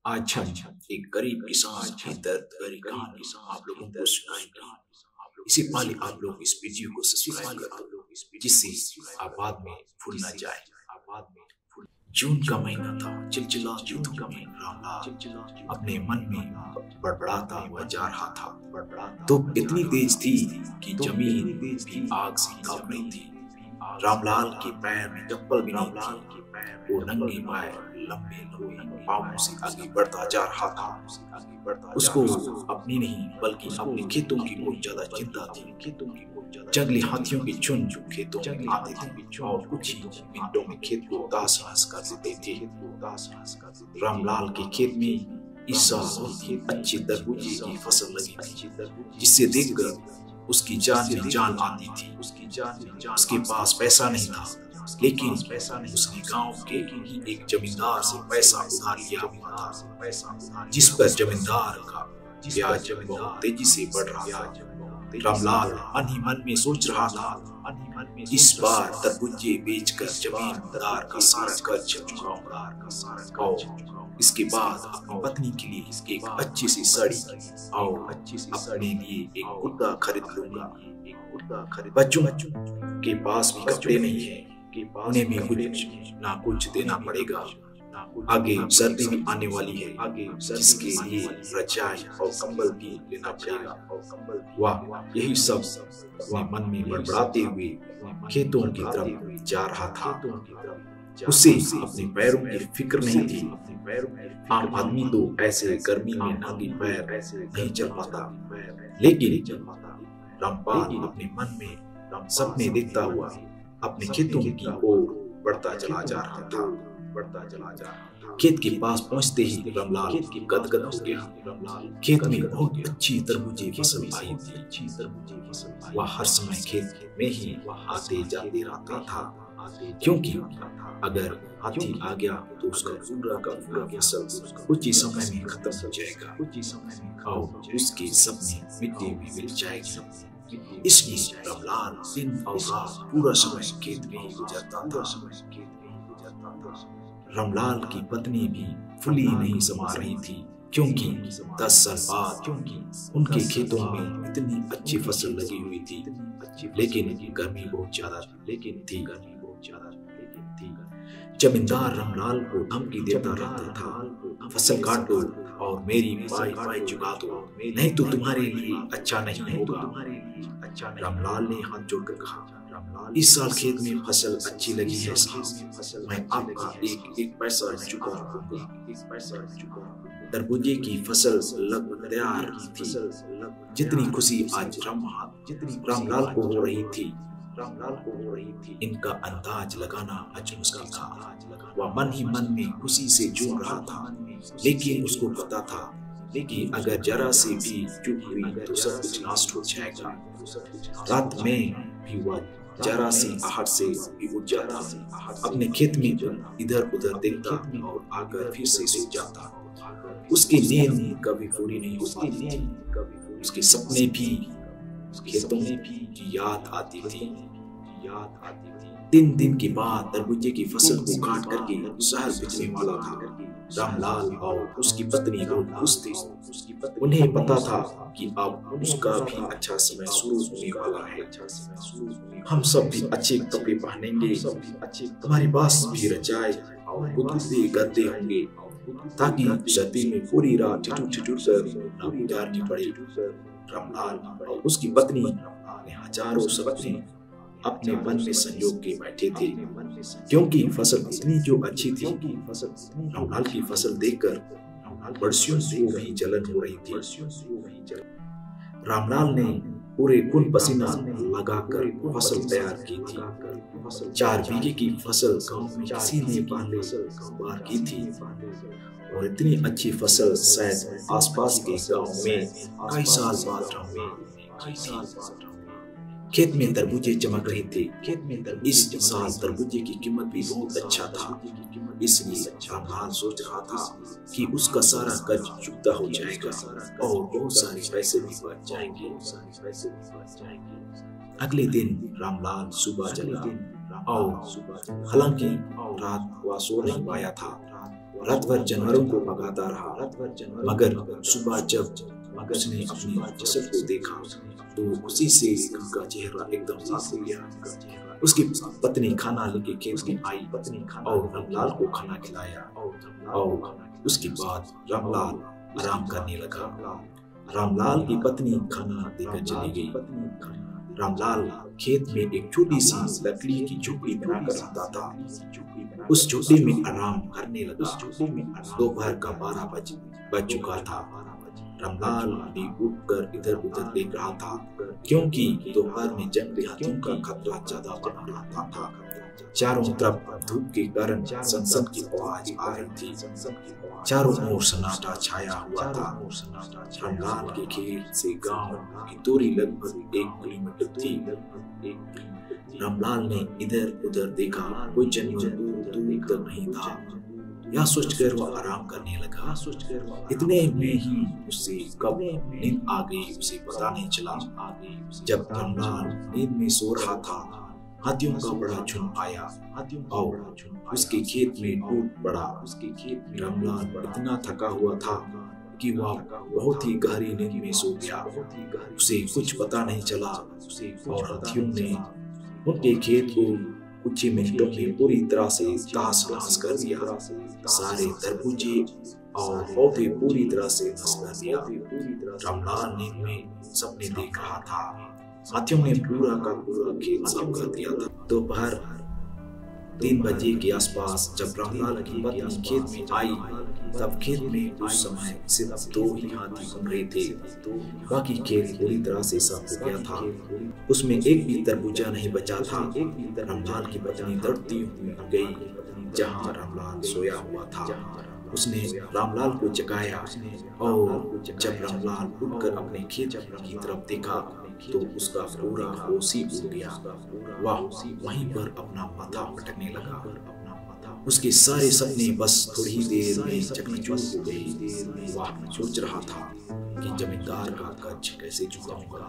आज हम एक गरीब किसान की दर्द भरी कहानी आप लोगों को सुनाएंगे। इसी पहले आप लोग इस वीडियो को सब्सक्राइब कर दो जिससे आप बाद में भूल ना जाए। जून का महीना था, चिलचिलाती धूप में रामलाल अपने मन में बड़बड़ाता हुआ जा रहा था। धूप इतनी तेज थी कि जमीन भी आग से कांप रही थी। रामलाल के पैर में चप्पल भी नहीं थी। वो नंगे पाए लंबे पांवों से आगे बढ़ता जा रहा था। उसको अपनी नहीं बल्कि अपने खेतों की बहुत ज्यादा चिंता थी। जंगली हाथियों के झुंड खेतों में आते थे और कुछ ही मिनटों में खेत को तास नहस कर देते थे। रामलाल के खेत में इस साल बहुत अच्छी तरबूजे की फसल लगी थी, जिसे देखकर उसकी जान में जान आती थी। उसके पास पैसा नहीं था, लेकिन उसने गांव के ही एक जमींदार से पैसा उधार लिया हुआ था, जिस पर जमींदार का ब्याज बहुत तेजी से बढ़ रहा था। रामलाल मन ही मन में सोच रहा था, इस बार तरबूजे बेचकर जमींदार का सारा कर्ज चुकाऊंगा और इसके बाद अपनी पत्नी के लिए एक अच्छी सी साड़ी और अपने लिए एक कुर्ता खरीद लूंगा। बच्चों के पास भी कपड़े नहीं है, उन्हें भी कुछ ना कुछ देना पड़ेगा। आगे सर्दी भी आने वाली है, जिसके लिए रजाई और कंबल भी लेना पड़ेगा। वाह, यही सब अपने मन में बड़बड़ाते हुए खेतों की तरफ जा रहा था। उसे अपने पैरों की फिक्र नहीं थी। आम आदमी तो ऐसे गर्मी में नंगे पैर नहीं चल पाता, लेकिन रामपाल अपने मन में सपने देखता हुआ अपने खेतों की ओर बढ़ता चला जा रहा था। खेत के पास पहुंचते ही रामलाल गदगद हो गया। खेत में बहुत अच्छी तरबूजे की फसल आई थी। वह हर समय खेत में ही आते जाते रहता था, क्योंकि अगर हाथी आ गया तो उसका पूरा का पूरा फसल कुछ ही समय में खत्म हो जाएगा और उसके सपने मिट्टी में मिल जाएगी। इसलिए रामलाल दिन और रात पूरा समय खेत में ही गुजरता था। रामलाल की पत्नी भी फुली नहीं समा रही थी, क्योंकि 10 साल बाद उनके खेतों में इतनी अच्छी फसल लगी हुई थी, लेकिन गर्मी बहुत ज्यादा थी। जमींदार रामलाल को धमकी देता रहता था, फसल काटो और मेरी पाई चुका दो, नहीं तो तुम्हारे लिए अच्छा नहीं होगा। रामलाल ने हाथ जोड़कर कहा, इस साल खेत में फसल अच्छी लगी है साहब, मैं आपका एक पैसा चुका दूंगा। तरबूजे की फसल लगभग तैयार थी। जितनी खुशी आज रामलाल को हो रही थी, इनका अंदाज लगाना आज मुश्किल था। वह मन ही मन में खुशी से झूम रहा था, लेकिन उसको पता था कि अगर जरा से भी चूक हुई तो सब कुछ नष्ट हो जाएगा। रात में भी वह जरा सी आहट से भी उठ जाता, अपने खेत में इधर उधर देखता और आकर फिर से सो जाता। उसकी नींद कभी पूरी नहीं हो पाती थी। उसके सपने भी खेतों की याद आती थी। 3 दिन के बाद तरबूजे की फसल को काट करके शहर भेजने वाला था। रामलाल और उसकी पत्नी बहुत खुश थे। उन्हें पता था कि अब उसका भी अच्छा समय शुरू होने वाला है। हम सब भी अच्छे कपड़े पहनेंगे, हमारे पास भी रजाई और गुदगुदे गद्दे होंगे, ताकि सर्दी में पूरी रात ठिठुर कर ना गुजारनी पड़े। रामलाल और उसकी पत्नी ने हजारों सपने अपने मन में संजो के बैठे थे, क्योंकि फसल इतनी जो अच्छी थी। रामलाल की फसल देखकर बरसियों से वही जलन हो रही थी। रामलाल ने पूरे खून पसीना लगाकर फसल तैयार की थी। 4 बीघे की फसल गांव में किसी ने पहले बार की थी, और इतनी अच्छी फसल शायद आसपास के गांव में कई साल बाद की थी। खेत में तरबूजे चमक रहे थे। इस साल तरबूजे की कीमत भी बहुत अच्छा था, इसलिए रामलाल सोच रहा था कि उसका सारा कर्ज चुकता हो जाएगा और बहुत सारे पैसे भी बच जाएंगे। अगले दिन रामलाल सुबह जगा और हालांकि रात वह सो नहीं पाया था, रात भर जानवरों को भगाता रहा, मगर सुबह जब उसने अपनी फसल को देखा तो उसी से उसका चेहरा एकदम साफ हो गया। उसकी पत्नी खाना लेके खेत में आई और रामलाल को खाना खिलाया और उसके बाद रामलाल आराम करने लगा। रामलाल की पत्नी खाना देकर चली गई। रामलाल खेत में एक छोटी सी लकड़ी की झोपड़ी बनाकर रहता था। उस झोपड़ी में आराम करने लगा। दोपहर का 12 बज चुका था। रामलाल भी उठकर इधर उधर देख रहा था, क्योंकि दोपहर में जंगली हाथियों का खतरा ज्यादा बना रहता था। चारों तरफ धूप के कारण सनसन की आवाज आ रही थी। चारों ओर सन्नाटा छाया हुआ था। रामलाल के खेत से गांव की दूरी लगभग 1 किलोमीटर थी। रामलाल ने इधर उधर देखा, कोई जानवर दूर तक नहीं था। यह सोचकर वह आराम करने लगा। इतने में ही उससे कब नींद आ गई उसे पता नहीं चला। जब रामलाल नींद में सो रहा था, हाथियों का बड़ा झुंड आया और उसके खेत में टूट पड़ा। रामलाल इतना थका हुआ था कि वह बहुत ही गहरी नींद में सो गया। उसे कुछ पता नहीं चला और हाथियों ने उनके खेत को कुछ ही मिनटों में पूरी तरह से तहस नहस कर दिया। सारे तरबूजे और पौधे पूरी तरह से नष्ट कर दिया। रामलाल नींद में सपने देख रहा था। हाथियों ने पूरा का पूरा खेत साफ कर दिया था। दोपहर 3 बजे के आसपास जब रामलाल की पत्नी खेत में आई, तब खेत में उस समय सिर्फ 2 ही हाथी घूम रहे थे। बाकी खेत पूरी तरह से साफ हो गया था। उसमें एक भी तरबूजा नहीं बचा था। रामलाल की पत्नी दौड़ती हुई गई जहां रामलाल सोया हुआ था। उसने रामलाल को जगाया और जब रामलाल उठकर अपने खेत की तरफ देखा तो उसका पूरा होश ही उड़ गया। वह वहीं पर अपना माथा पटकने लगा। उसके सारे सपने बस थोड़ी ही देर में चकनाचूर हो गए। वह सोच रहा था कि जमींदार का कर्ज कैसे चुकाऊंगा।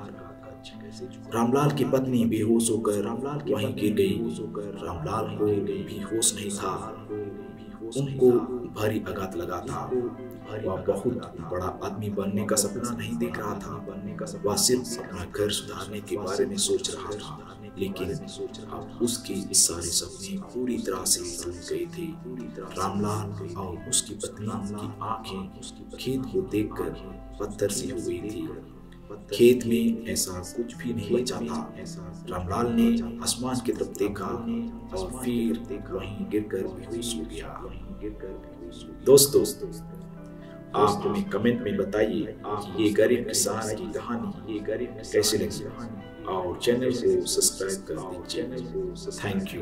रामलाल की पत्नी बेहोश होकर वहीं गिर गई। रामलाल को भी होश नहीं था। उनको भारी आघात लगा था। वह बहुत बड़ा आदमी बनने का सपना नहीं देख रहा था। वह सिर्फ अपना घर सुधारने के बारे में सोच रहा था, लेकिन अब उसके सारे सपने पूरी तरह से टूट गए थे। रामलाल और उसकी पत्नी की आंखें खेत को देखकर पत्थर सी हो गई थी। खेत में ऐसा कुछ भी नहीं बचा था। रामलाल ने आसमान की तरफ देखा और फिर वहीं गिरकर बेहोश हो गया। दोस्तों, आप हमें कमेंट में बताइए कि ये गरीब किसान की कहानी कैसी लगी और चैनल को सब्सक्राइब कर दीजिए। Thank you.